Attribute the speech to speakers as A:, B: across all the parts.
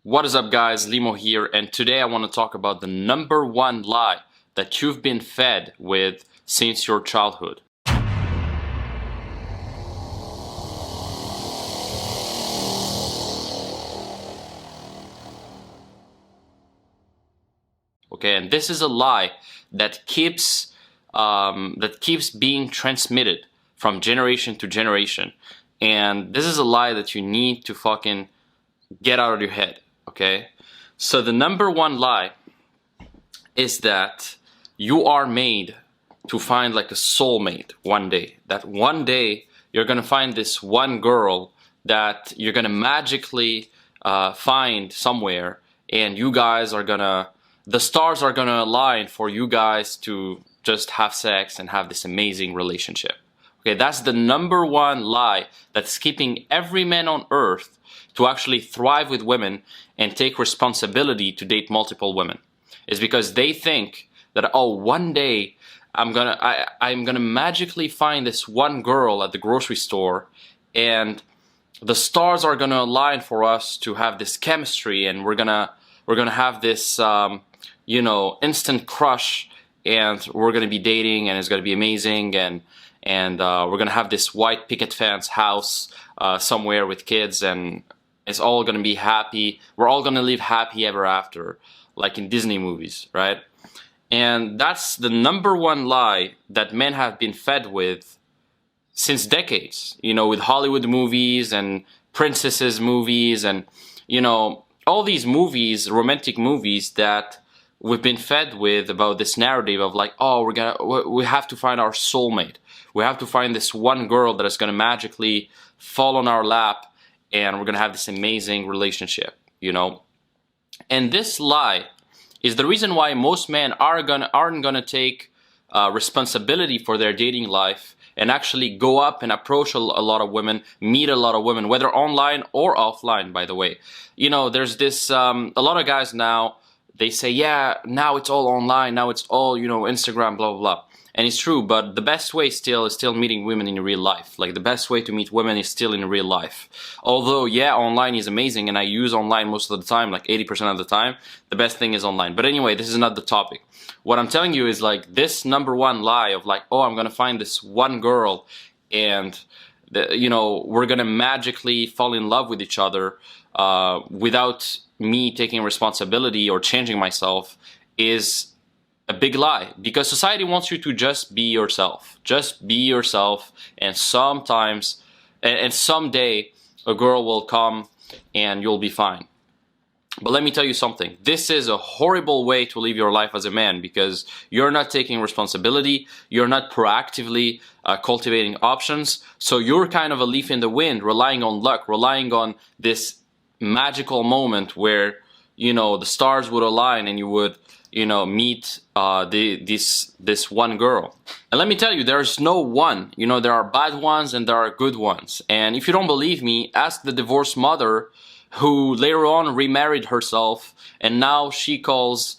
A: What is up, guys? Limo here, and today I want to talk about the number one lie that you've been fed with since your childhood. Okay, and this is a lie that keeps being transmitted from generation to generation, and this is a lie that you need to fucking get out of your head. Okay, so the number one lie is that you are made to find like a soulmate one day. That one day you're gonna find this one girl that you're gonna magically find somewhere, and you guys are gonna, the stars are gonna align for you guys to just have sex and have this amazing relationship. Okay, that's the number one lie that's keeping every man on earth to actually thrive with women and take responsibility to date multiple women. Is because they think that, oh, one day I'm gonna magically find this one girl at the grocery store, and the stars are gonna align for us to have this chemistry, and we're gonna have this instant crush, and we're gonna be dating, and it's gonna be amazing, and we're gonna have this white picket fence house somewhere with kids, and it's all gonna be happy. We're all gonna live happy ever after, like in Disney movies, right? And that's the number one lie that men have been fed with since decades, with Hollywood movies and princesses movies, and all these movies, romantic movies that we've been fed with about this narrative of like, oh, we have to find our soulmate. We have to find this one girl that is gonna magically fall on our lap, and we're gonna have this amazing relationship, And this lie is the reason why most men aren't gonna take responsibility for their dating life and actually go up and approach a lot of women, meet a lot of women, whether online or offline, by the way. There's this, a lot of guys now, they say, yeah, now it's all online, now it's all, Instagram, blah, blah, blah. And it's true, but the best way is still meeting women in real life. Like, the best way to meet women is still in real life. Although, yeah, online is amazing, and I use online most of the time, like 80% of the time. The best thing is online. But anyway, this is not the topic. What I'm telling you is like this number one lie of like, oh, I'm gonna find this one girl, and we're gonna magically fall in love with each other without me taking responsibility or changing myself, is a big lie, because society wants you to just be yourself. Just be yourself, and sometimes, and someday, a girl will come and you'll be fine. But let me tell you something. This is a horrible way to live your life as a man, because you're not taking responsibility, you're not proactively cultivating options, so you're kind of a leaf in the wind, relying on luck, relying on this magical moment where, the stars would align and you would meet this one girl. And let me tell you, there's no one. There are bad ones and there are good ones. And if you don't believe me, ask the divorced mother who later on remarried herself, and now she calls,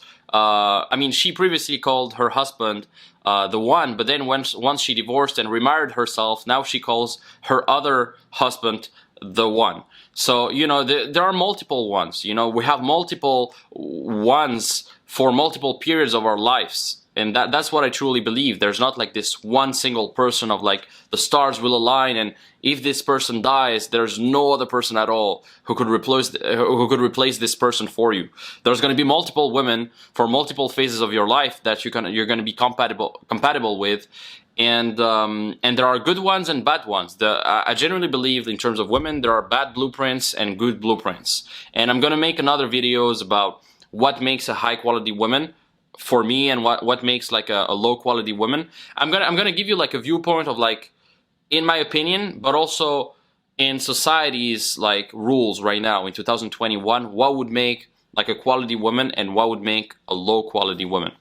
A: she previously called her husband the one, but then once she divorced and remarried herself, now she calls her other husband the one. So, there are multiple ones. We have multiple ones for multiple periods of our lives. And that's what I truly believe. There's not like this one single person of like, the stars will align, and if this person dies, there's no other person at all who could replace this person for you. There's going to be multiple women for multiple phases of your life that you're going to be compatible with. And there are good ones and bad ones. I generally believe in terms of women, there are bad blueprints and good blueprints. And I'm going to make another videos about what makes a high quality woman for me, and what makes like a low quality woman. I'm gonna give you like a viewpoint of like, in my opinion, but also in society's like rules right now in 2021, what would make like a quality woman and what would make a low quality woman.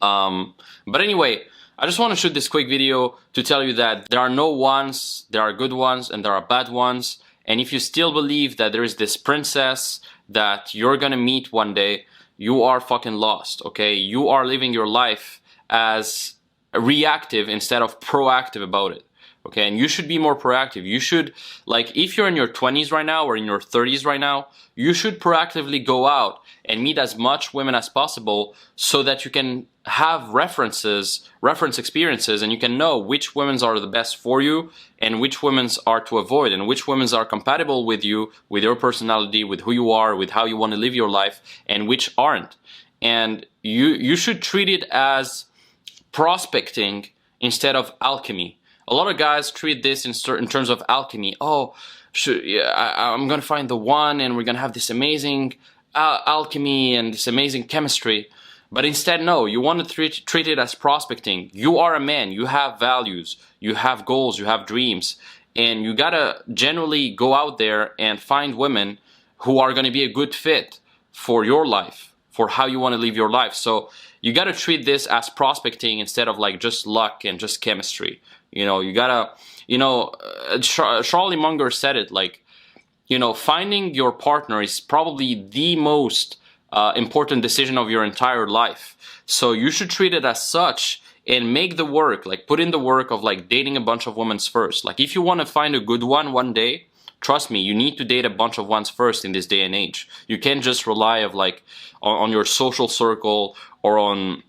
A: But anyway, I just want to shoot this quick video to tell you that there are no ones, there are good ones and there are bad ones. And if you still believe that there is this princess that you're gonna meet one day, you are fucking lost, okay? You are living your life as reactive instead of proactive about it, Okay, and you should be more proactive. You should, like, if you're in your 20s right now or in your 30s right now, you should proactively go out and meet as much women as possible so that you can have reference experiences, and you can know which women are the best for you and which women are to avoid, and which women are compatible with you, with your personality, with who you are, with how you want to live your life, and which aren't. And you should treat it as prospecting instead of alchemy. A lot of guys treat this in terms of alchemy. Oh, I'm gonna find the one, and we're gonna have this amazing alchemy and this amazing chemistry. But instead, no, you want to treat it as prospecting. You are a man, you have values, you have goals, you have dreams, and you gotta generally go out there and find women who are gonna be a good fit for your life, for how you want to live your life. So you gotta treat this as prospecting instead of like just luck and just chemistry. You know, you gotta, you know, Charlie Munger said it, like, you know, finding your partner is probably the most important decision of your entire life. So you should treat it as such and make the work, like put in the work of like dating a bunch of women first. Like if you want to find a good one day, trust me, you need to date a bunch of ones first in this day and age. You can't just rely of like on your social circle or on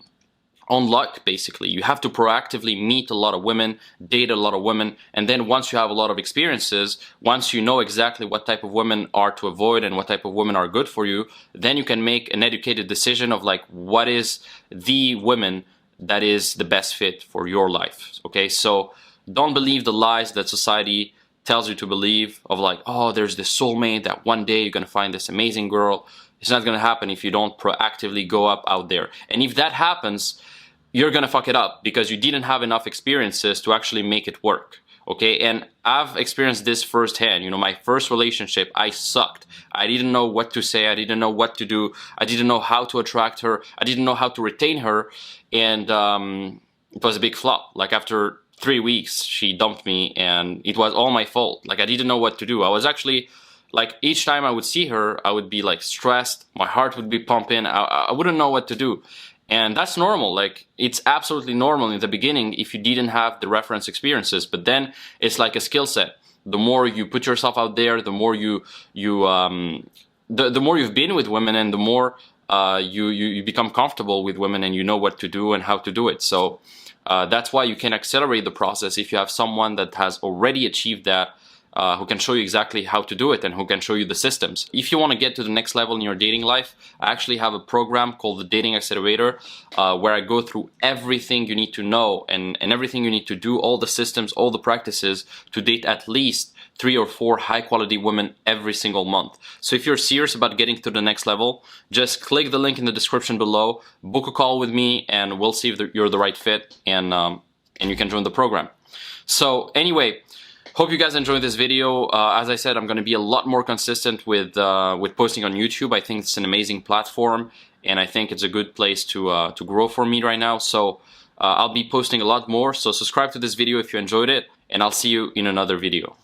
A: luck, basically. You have to proactively meet a lot of women, date a lot of women, and then once you have a lot of experiences, once you know exactly what type of women are to avoid and what type of women are good for you, then you can make an educated decision of like what is the women that is the best fit for your life. Okay, so don't believe the lies that society tells you to believe of like, oh, there's this soulmate that one day you're gonna find this amazing girl. It's not gonna happen if you don't proactively go up out there. And if that happens, you're gonna fuck it up because you didn't have enough experiences to actually make it work. Okay, and I've experienced this firsthand. You know, my first relationship, I sucked. I didn't know what to say. I didn't know what to do. I didn't know how to attract her. I didn't know how to retain her. And it was a big flop. Like after 3 weeks, she dumped me and it was all my fault. Like I didn't know what to do. I was actually, like each time I would see her, I would be like stressed. My heart would be pumping. I wouldn't know what to do. And that's normal. Like it's absolutely normal in the beginning if you didn't have the reference experiences, but then it's like a skill set. The more you put yourself out there, the more the more you've been with women, and the more you become comfortable with women, and you know what to do and how to do it. So that's why you can accelerate the process if you have someone that has already achieved that, who can show you exactly how to do it and who can show you the systems. If you want to get to the next level in your dating life, I actually have a program called the Dating Accelerator, where I go through everything you need to know and everything you need to do, all the systems, all the practices to date at least 3 or 4 high quality women every single month. So if you're serious about getting to the next level, just click the link in the description below, book a call with me, and we'll see if you're the right fit, and you can join the program. So anyway, hope you guys enjoyed this video. As I said, I'm going to be a lot more consistent with posting on YouTube. I think it's an amazing platform, and I think it's a good place to grow for me right now. So I'll be posting a lot more. So subscribe to this video if you enjoyed it, and I'll see you in another video.